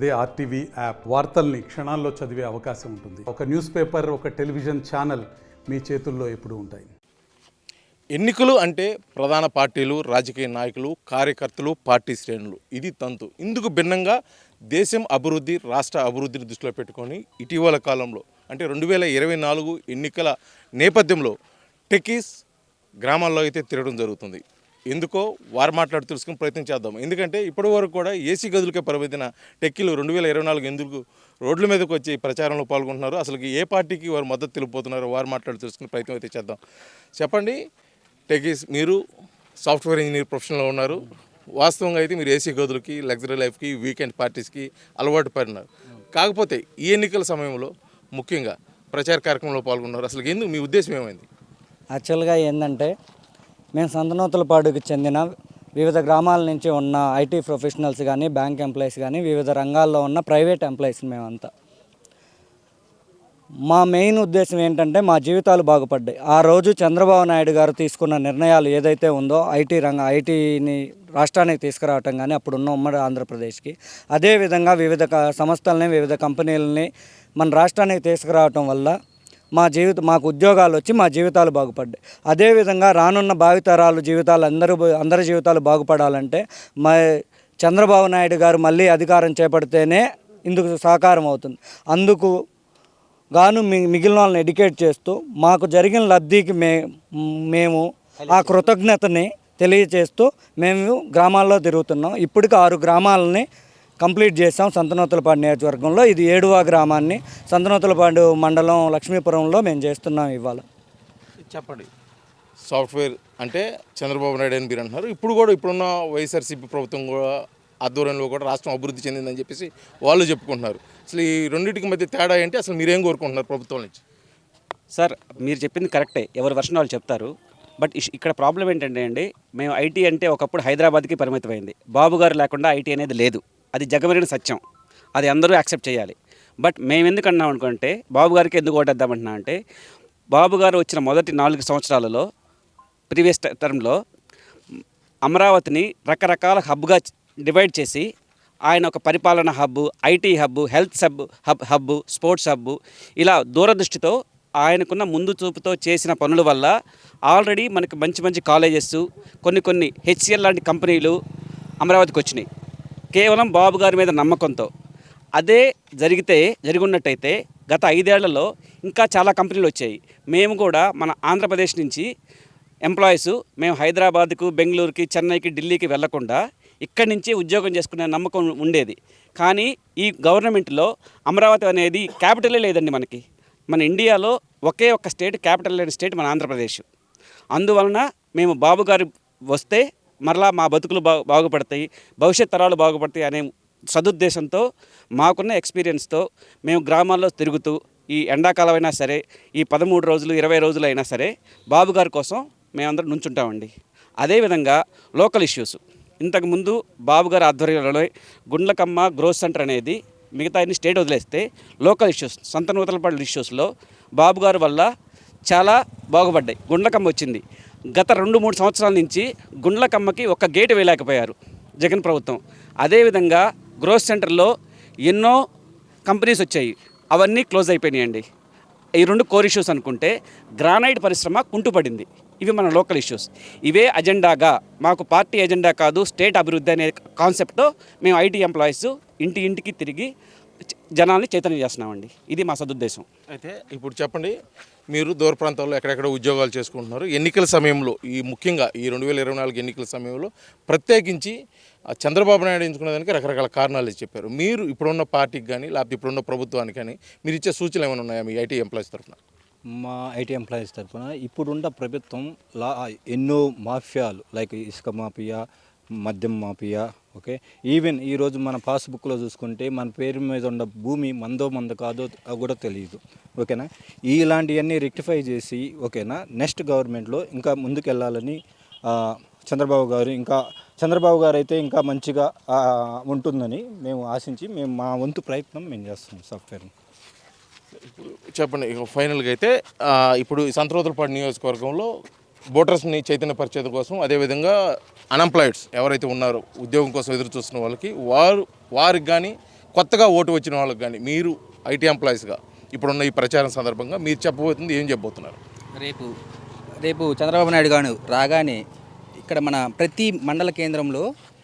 అదే RTV app వార్తల్ని క్షణాల్లో చదివే అవకాశం ఉంటుంది. ఒక న్యూస్ పేపర్, ఒక టెలివిజన్ ఛానల్ మీ చేతుల్లో ఎప్పుడూ ఉంటాయి. ఎన్నికలు అంటే ప్రధాన పార్టీలు, రాజకీయ నాయకులు, కార్యకర్తలు, పార్టీ శ్రేణులు ఇది తంతు. ఇందుకు భిన్నంగా దేశం అభివృద్ధి, రాష్ట్ర అభివృద్ధిని దృష్టిలో పెట్టుకొని ఇటీవల కాలంలో అంటే 2024 ఎన్నికల నేపథ్యంలో టెక్కీస్ గ్రామాల్లో అయితే తిరగడం జరుగుతుంది. ఎందుకో వారు మాట్లాడుతూ తెలుసుకుని ప్రయత్నం చేద్దాం. ఎందుకంటే ఇప్పటి వరకు కూడా ఏసీ గదులకే పరిమితిన టెక్కీలు 2024 ఎందుకు రోడ్ల మీదకి వచ్చి ప్రచారంలో పాల్గొంటున్నారు, అసలు ఏ పార్టీకి వారు మద్దతు తెలిపోతున్నారో వారు మాట్లాడుతూ తెలుసుకునే ప్రయత్నం అయితే చేద్దాం. చెప్పండి టెక్కీస్, మీరు సాఫ్ట్వేర్ ఇంజనీర్ ప్రొఫెషన్లో ఉన్నారు. వాస్తవంగా అయితే మీరు ఏసీ గదులకి, లగ్జరీ లైఫ్కి, వీకెండ్ పార్టీస్కి అలవాటు పడినారు. కాకపోతే ఈ ఎన్నికల సమయంలో ముఖ్యంగా ప్రచార కార్యక్రమంలో పాల్గొన్నారు. అసలు ఎందుకు, మీ ఉద్దేశం ఏమైంది? యాక్చువల్గా ఏంటంటే మేము సంతనూతలపాడుకి చెందిన వివిధ గ్రామాల నుంచి ఉన్న ఐటీ ప్రొఫెషనల్స్ కానీ, బ్యాంక్ ఎంప్లాయీస్ కానీ, వివిధ రంగాల్లో ఉన్న ప్రైవేట్ ఎంప్లాయీస్ మేమంతా. మా మెయిన్ ఉద్దేశం ఏంటంటే మా జీవితాలు బాగుపడ్డాయి. ఆ రోజు చంద్రబాబు నాయుడు గారు తీసుకున్న నిర్ణయాలు ఏదైతే ఉందో ఐటీని రాష్ట్రానికి తీసుకురావటం కానీ అప్పుడున్న ఉమ్మడి ఆంధ్రప్రదేశ్కి, అదేవిధంగా వివిధ సంస్థలని, వివిధ కంపెనీలని మన రాష్ట్రానికి తీసుకురావటం వల్ల మాకు ఉద్యోగాలు వచ్చి మా జీవితాలు బాగుపడ్డాయి. అదేవిధంగా రానున్న భావితరాలు జీవితాలు అందరి జీవితాలు బాగుపడాలంటే చంద్రబాబు నాయుడు గారు మళ్ళీ అధికారం చేపడితేనే ఇందుకు సహకారం అవుతుంది. అందుకు గాను మిగిలిన వాళ్ళని ఎడ్యుకేట్ చేస్తూ మాకు జరిగిన లబ్ధికి మేము ఆ కృతజ్ఞతని తెలియచేస్తూ మేము గ్రామాల్లో తిరుగుతున్నాం. ఇప్పటికి 6 గ్రామాలని కంప్లీట్ చేసాం. సంతనూతలపాడు నియోజకవర్గంలో ఇది 7వ గ్రామాన్ని సంతనూతలపాడు మండలం లక్ష్మీపురంలో మేము చేస్తున్నాం ఇవాళ. చెప్పండి, సాఫ్ట్వేర్ అంటే చంద్రబాబు నాయుడు అని మీరు అంటున్నారు. ఇప్పుడున్న వైఎస్ఆర్సీపీ ప్రభుత్వం కూడా ఆధ్వర్యంలో కూడా రాష్ట్రం అభివృద్ధి చెందిందని చెప్పేసి వాళ్ళు చెప్పుకుంటున్నారు. అసలు ఈ రెండింటికి మధ్య తేడా ఏంటి? అసలు మీరేం కోరుకుంటున్నారు ప్రభుత్వం నుంచి? సార్, మీరు చెప్పింది కరెక్టే, ఎవరి వర్షన్ వాళ్ళు చెప్తారు. బట్ ఇక్కడ ప్రాబ్లం ఏంటంటే అండి, మేము ఐటీ అంటే ఒకప్పుడు హైదరాబాద్కి పరిమితమైంది. బాబు గారు లేకుండా ఐటీ అనేది లేదు. అది జగమెరిగిన సత్యం, అది అందరూ యాక్సెప్ట్ చేయాలి. బట్ మేము ఎందుకు అన్నాం అనుకుంటే, బాబు గారికి ఎందుకు ఓటేద్దామంటున్నా అంటే, బాబు గారు వచ్చిన మొదటి 4 సంవత్సరాలలో ప్రీవియస్ టర్మ్లో అమరావతిని రకరకాల హబ్గా డివైడ్ చేసి ఆయన ఒక పరిపాలన hub, IT hub, health hub, sports hub, ఇలా దూరదృష్టితో ఆయనకున్న ముందు చూపుతో చేసిన పనుల వల్ల ఆల్రెడీ మనకు మంచి కాలేజెస్, కొన్ని హెచ్సిఎల్ లాంటి కంపెనీలు అమరావతికి వచ్చినాయి కేవలం బాబు గారి మీద నమ్మకంతో. అదే జరిగి ఉన్నట్టయితే గత 5 ఏళ్లలో ఇంకా చాలా కంపెనీలు వచ్చాయి. మేము కూడా మన ఆంధ్రప్రదేశ్ నుంచి ఎంప్లాయీస్ మేము హైదరాబాద్కు, బెంగళూరుకి, చెన్నైకి, ఢిల్లీకి వెళ్లకుండా ఇక్కడి నుంచి ఉద్యోగం చేసుకునే నమ్మకం ఉండేది. కానీ ఈ గవర్నమెంట్లో అమరావతి అనేది క్యాపిటలే లేదండి. మన ఇండియాలో ఒకే ఒక్క స్టేట్ క్యాపిటల్ లేని స్టేట్ మన ఆంధ్రప్రదేశ్. అందువలన మేము బాబు గారు వస్తే మరలా మా బతుకులు బాగుపడతాయి, భవిష్యత్ తరాలు బాగుపడతాయి అనే సదుద్దేశంతో, మాకున్న ఎక్స్పీరియన్స్తో మేము గ్రామాల్లో తిరుగుతూ ఈ ఎండాకాలం అయినా సరే, ఈ 13 రోజులు 20 రోజులు అయినా సరే బాబు గారి కోసం మేమందరం నుంచుంటామండి. అదేవిధంగా లోకల్ ఇష్యూస్, ఇంతకుముందు బాబు గారి ఆధ్వర్యంలో గుండ్లకమ్మ గ్రోత్ సెంటర్ అనేది మిగతా అన్ని స్టేట్ వదిలేస్తే లోకల్ ఇష్యూస్, సంతనూతలపాడు ఇష్యూస్లో బాబు గారి వల్ల చాలా బాగుపడ్డాయి. గుండ్లకమ్మ వచ్చింది. గత 2-3 సంవత్సరాల నుంచి గుండ్లకమ్మకి ఒక గేటు వేయలేకపోయారు జగన్ ప్రభుత్వం. అదేవిధంగా గ్రోత్ సెంటర్లో ఎన్నో కంపెనీస్ వచ్చాయి, అవన్నీ క్లోజ్ అయిపోయినాయండి. ఈ 2 కోర్ ఇష్యూస్ అనుకుంటే గ్రానైట్ పరిశ్రమ కుంటుపడింది. ఇవి మన లోకల్ ఇష్యూస్. ఇవే అజెండాగా, మాకు పార్టీ ఎజెండా కాదు స్టేట్ అభివృద్ధి అనే కాన్సెప్ట్తో మేము ఐటీ ఎంప్లాయీస్ ఇంటికి తిరిగి జనాల్ని చైతన్యం చేస్తున్నామండి. ఇది మా సదుద్దేశం. అయితే ఇప్పుడు చెప్పండి, మీరు దూర ప్రాంతాల్లో ఎక్కడెక్కడ ఉద్యోగాలు చేసుకుంటున్నారు. ఎన్నికల సమయంలో, ఈ ముఖ్యంగా ఈ 2024 ఎన్నికల సమయంలో ప్రత్యేకించి చంద్రబాబు నాయుడు ఎంచుకునే దానికి రకరకాల కారణాలు చెప్పారు. మీరు ఇప్పుడున్న పార్టీకి కానీ లేకపోతే ఇప్పుడున్న ప్రభుత్వానికి కానీ మీరు ఇచ్చే సూచనలు ఏమైనా ఉన్నాయా మీ ఐటీ ఎంప్లాయీస్ తరఫున? మా ఐటీ ఎంప్లాయీస్ తరఫున ఇప్పుడున్న ప్రభుత్వం ఎన్నో మాఫియాలు లైక్ ఇసుక మాఫియా, మద్యం మాఫియా, ఓకే, ఈవెన్ ఈరోజు మన పాస్బుక్లో చూసుకుంటే మన పేరు మీద ఉన్న భూమి మందో కాదో కూడా తెలియదు, ఓకేనా. ఇలాంటివన్నీ రెక్టిఫై చేసి, ఓకేనా, నెక్స్ట్ గవర్నమెంట్లో ఇంకా ముందుకెళ్ళాలని చంద్రబాబు గారు అయితే ఇంకా మంచిగా ఉంటుందని మేము ఆశించి మా వంతు ప్రయత్నం మేము చేస్తున్నాం సాఫ్ట్వేర్ని. ఇప్పుడు చెప్పండి, ఫైనల్గా అయితే ఇప్పుడు సంతనూతలపాడు నియోజకవర్గంలో ఓటర్స్ని చైతన్యపరిచేది కోసం, అదేవిధంగా అన్ఎంప్లాయిడ్స్ ఎవరైతే ఉన్నారో ఉద్యోగం కోసం ఎదురు చూస్తున్న వాళ్ళకి వారికి కానీ కొత్తగా ఓటు వచ్చిన వాళ్ళకి కానీ మీరు ఐటీ ఎంప్లాయీస్గా ఇప్పుడున్న ఈ ప్రచారం సందర్భంగా మీరు చెప్పబోతుంది ఏం చెప్పబోతున్నారు? రేపు చంద్రబాబు నాయుడు గారు రాగానే ఇక్కడ మన ప్రతి మండల కేంద్రంలో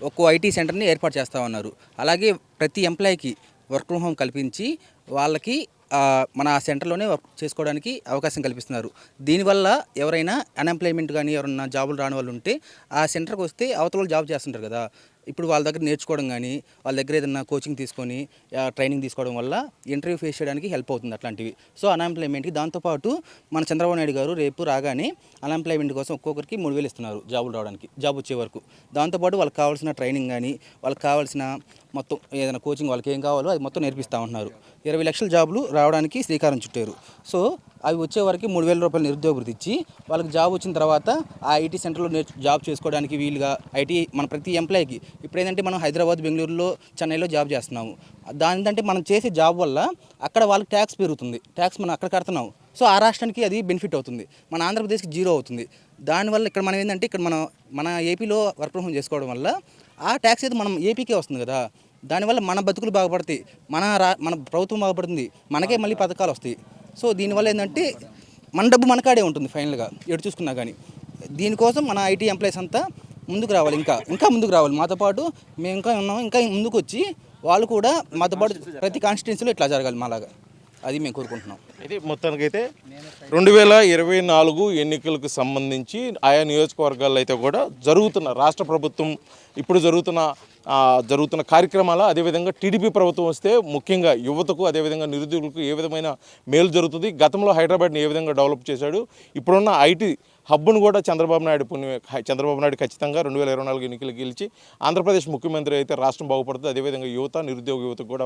ఒక్కో ఐటీ సెంటర్ని ఏర్పాటు చేస్తూ ఉన్నారు. అలాగే ప్రతి ఎంప్లాయీకి వర్క్ ఫ్రమ్ హోమ్ కల్పించి వాళ్ళకి మన ఆ సెంటర్లోనే వర్క్ చేసుకోవడానికి అవకాశం కల్పిస్తున్నారు. దీనివల్ల ఎవరైనా అన్ఎంప్లాయ్మెంట్ కానీ ఎవరైనా జాబులు రాని వాళ్ళు ఉంటే ఆ సెంటర్కి వస్తే అవతల వాళ్ళు జాబ్ చేస్తుంటారు కదా, ఇప్పుడు వాళ్ళ దగ్గర నేర్చుకోవడం కానీ వాళ్ళ దగ్గర ఏదైనా కోచింగ్ తీసుకొని ట్రైనింగ్ తీసుకోవడం వల్ల ఇంటర్వ్యూ ఫేస్ చేయడానికి హెల్ప్ అవుతుంది అట్లాంటివి. సో అన్ఎంప్లాయ్మెంట్కి దాంతోపాటు మన చంద్రబాబు నాయుడు గారు రేపు రాగానే అన్ఎంప్లాయ్మెంట్ కోసం ఒక్కొక్కరికి 3,000 ఇస్తున్నారు జాబులు రావడానికి, జాబ్ వచ్చే వరకు. దాంతోపాటు వాళ్ళకి కావాల్సిన ట్రైనింగ్ కానీ వాళ్ళకి కావాల్సిన మొత్తం ఏదైనా కోచింగ్ వాళ్ళకి ఏం కావాలో అది మొత్తం నేర్పిస్తూ ఉంటున్నారు. 20 లక్షల జాబులు రావడానికి శ్రీకారం చుట్టారు. సో అవి వచ్చే వరకు 3,000 రూపాయలు నిరుద్యోగ భృతి ఇచ్చి వాళ్ళకి జాబ్ వచ్చిన తర్వాత ఆ ఐటీ సెంటర్లో జాబ్ చేసుకోవడానికి వీలుగా ఐటీ మన ప్రతి ఎంప్లాయీకి ఇప్పుడు ఏంటంటే మనం హైదరాబాద్, బెంగళూరులో, చెన్నైలో జాబ్ చేస్తున్నాము. దానికంటే మనం చేసే జాబ్ వల్ల అక్కడ వాళ్ళకి ట్యాక్స్ పెరుగుతుంది, ట్యాక్స్ మనం అక్కడ కడుతున్నాం. సో ఆ రాష్ట్రానికి అది బెనిఫిట్ అవుతుంది, మన ఆంధ్రప్రదేశ్కి జీరో అవుతుంది. దానివల్ల ఇక్కడ మనం ఏంటంటే ఇక్కడ మన ఏపీలో వర్క్ ఫ్రమ్ హోమ్ చేసుకోవడం వల్ల ఆ ట్యాక్స్ అయితే మనం ఏపీకే వస్తుంది కదా, దానివల్ల మన బతుకులు బాగుపడతాయి, మన ప్రభుత్వం బాగుపడుతుంది, మనకే మళ్ళీ పథకాలు వస్తాయి. సో దీనివల్ల ఏంటంటే మన డబ్బు మనకాడే ఉంటుంది ఫైనల్గా ఎటు చూసుకున్నా కానీ. దీనికోసం మన ఐటీ ఎంప్లాయీస్ అంతా ముందుకు రావాలి, ఇంకా ముందుకు రావాలి. మాతో పాటు మేము ఇంకా ఉన్నాం, ఇంకా ముందుకు వచ్చి వాళ్ళు కూడా మాతో పాటు ప్రతి కాన్స్టిట్యున్సీలో ఇట్లా జరగాలి మాలాగా, అది మేము కోరుకుంటున్నాం. అయితే మొత్తానికైతే 2024 ఎన్నికలకు సంబంధించి ఆయా నియోజకవర్గాల్లో అయితే కూడా రాష్ట్ర ప్రభుత్వం ఇప్పుడు జరుగుతున్న కార్యక్రమాలు, అదేవిధంగా టీడీపీ ప్రభుత్వం వస్తే ముఖ్యంగా యువతకు అదేవిధంగా నిరుద్యోగులకు ఏ విధమైన మేలు జరుగుతుంది, గతంలో హైదరాబాద్ని ఏ విధంగా డెవలప్ చేశాడు, ఇప్పుడున్న ఐటీ హబ్ను కూడా చంద్రబాబు నాయుడు ఖచ్చితంగా 2024 ఎన్నికలు గెలిచి ఆంధ్రప్రదేశ్ ముఖ్యమంత్రి అయితే రాష్ట్రం బాగుపడుతుంది. అదేవిధంగా నిరుద్యోగ యువతకు కూడా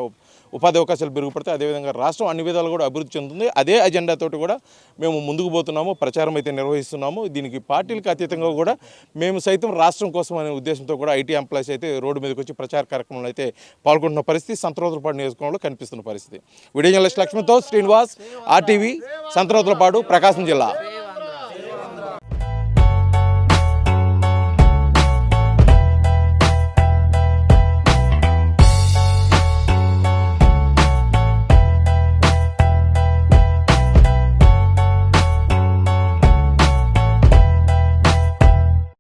ఉపాధి అవకాశాలు పెరుగుపడతాయి. అదేవిధంగా రాష్ట్రం అన్ని విధాలు కూడా అభివృద్ధి చెందుతుంది. అదే అజెండాతోటి కూడా మేము ముందుకు పోతున్నాము, ప్రచారం అయితే నిర్వహిస్తున్నాము. దీనికి పార్టీలకు అతీతంగా కూడా మేము సైతం రాష్ట్రం కోసం అనే ఉద్దేశంతో కూడా ఐటీ ఎంప్లాయీస్ అయితే రోడ్డు మీదకి వచ్చి ప్రచార కార్యక్రమంలో అయితే పాల్గొంటున్న పరిస్థితి సంతరోతులపాడు నియోజకవర్గంలో కనిపిస్తున్న పరిస్థితి. వీడియో జర్నలిస్ట్ లక్ష్మణ్తో శ్రీనివాస్, RTV, సంతరోతులపాడు, ప్రకాశం జిల్లా.